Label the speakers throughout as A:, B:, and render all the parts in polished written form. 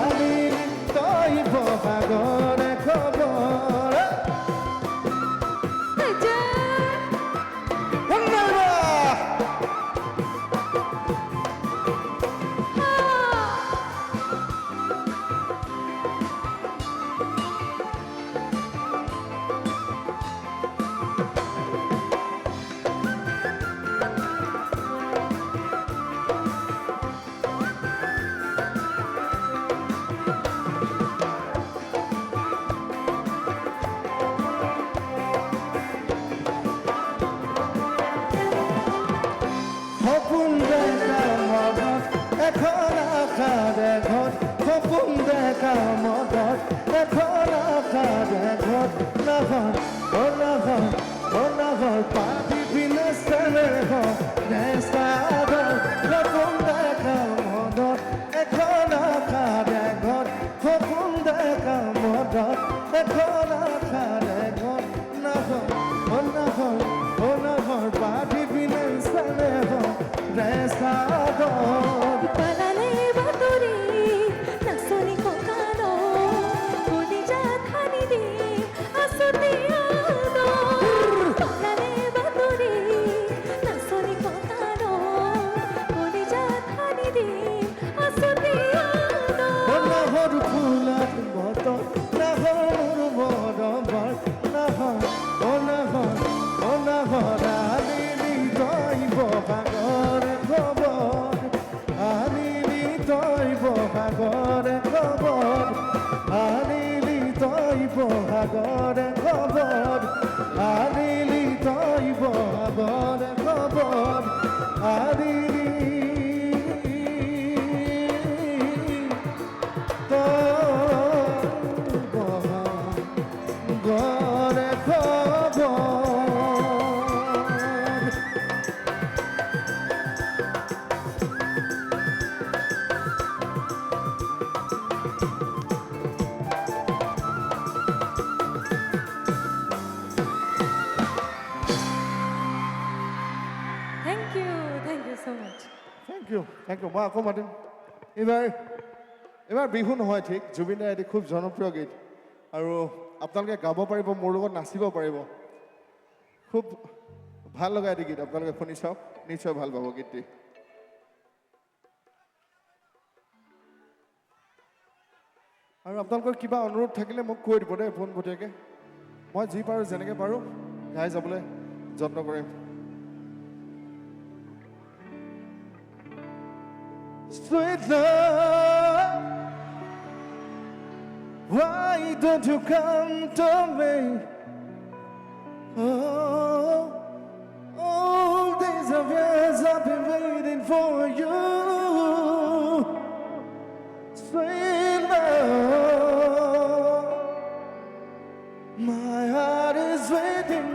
A: আমি তই বহাগরে খবর সপোন দেখা মনত এখন আশাৰে ঘৰ সপোন দেখা মনত এখন আশাৰে ঘৰ নহয় পাতি পিনে চেনে নেচাদৰ সপোন দেখা মনত এখন আশাৰে ঘৰ সপোন দেখা মনত এখন আশাৰে ঘৰ নহয় পাতি পিনে চেনে নেচাদৰ
B: পালালে বাতৰি নাচনি ককানো কলিজা ঠানি দি আছতে আনো পালালে বাতৰি নাচনি ককানো কলিজা ঠানি দি আছতে আনো
A: নহৰ ফুলত বতৰ নহৰ মৰমৰ নহৰ আনিলি তই বহাগৰ খবৰ আনিলি তই বহাগৰ খবৰ আনিলি তই বহাগৰ খবৰ আনিলি তই বহাগৰ খবৰ আনিলি গরে খবর
B: Thank you so much.
A: Thank you মই আকৌ মাতিম এইবাৰ বিহু নহয় ঠিক জুবিন দাৰ এটি খুব জনপ্ৰিয় গীত আৰু আপোনালোকে গাব পাৰিব মোৰ লগত নাচিব পাৰিব খুব ভাল লগা এটি গীত আপোনালোকে শুনি চাওক নিশ্চয় ভাল পাব গীতটি আৰু আপোনালোকৰ কিবা অনুৰোধ থাকিলে মোক কৈ দিব দেই পোনপটীয়াকৈ মই যি পাৰোঁ যেনেকৈ পাৰোঁ গাই যাবলৈ যত্ন কৰিম Sweet love, why don't you come to me? Oh, all these years I've been waiting for you. Sweet love, my heart is waiting.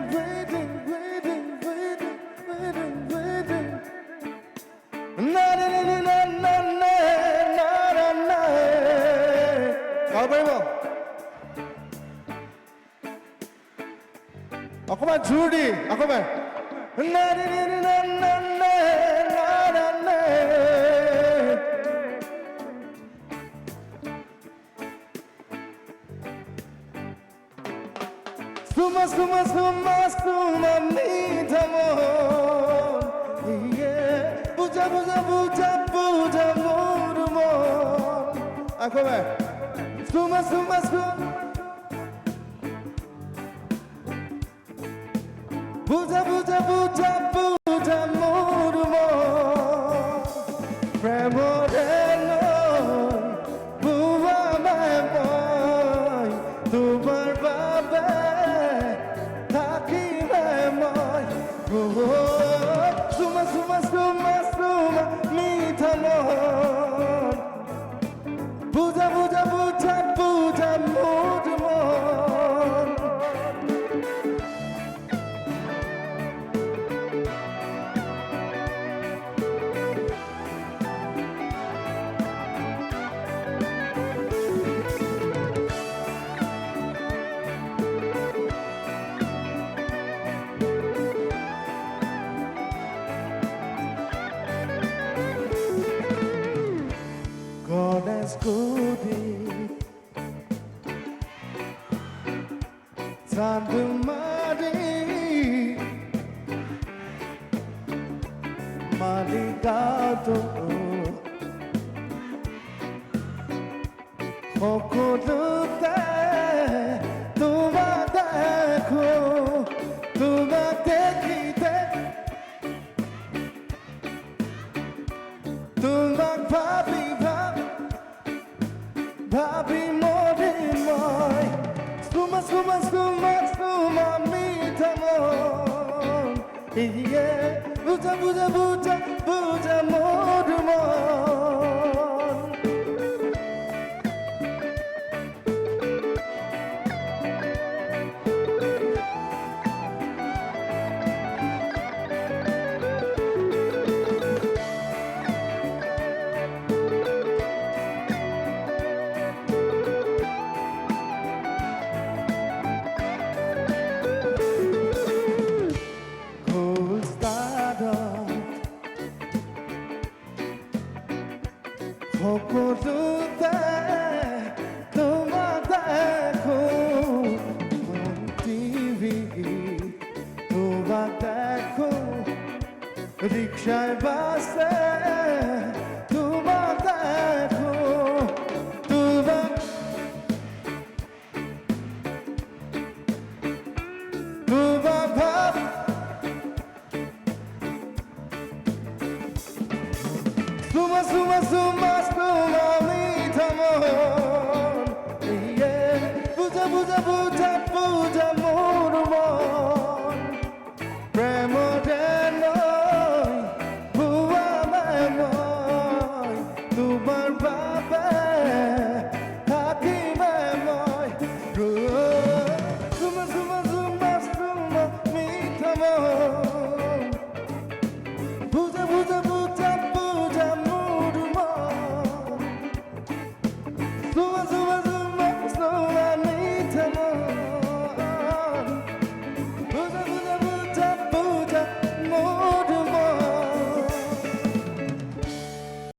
A: Na na na na na na na na na. Gaw পাৰিব অকণমান জোৰ দি অকণমান না না না না না না না না Suma minha amor Puja amor Ako ba? Suma Puja amor Premoreno Buwa my boy Tumar babe Taki my boy Suma Meet amor Puja amor scooty চাঁদ মারি মালিকাটো সকলোতে তোমাক দেখো তোমাক দেখিতে তোমাক ভাবি ভাবি মৰিম মই চুমা চুমা চুমা চুমা মিঠা মন ইয়ে বুজা বুজা বুজা বুজা মোৰ মন সকলোতে তোমাক দেখো টিভি তোমাক দেখো রিক্সায় বাসে তোমাক দেখো তোমাক তোমাক ভাব Suma, suma, suma, suma, mi amor.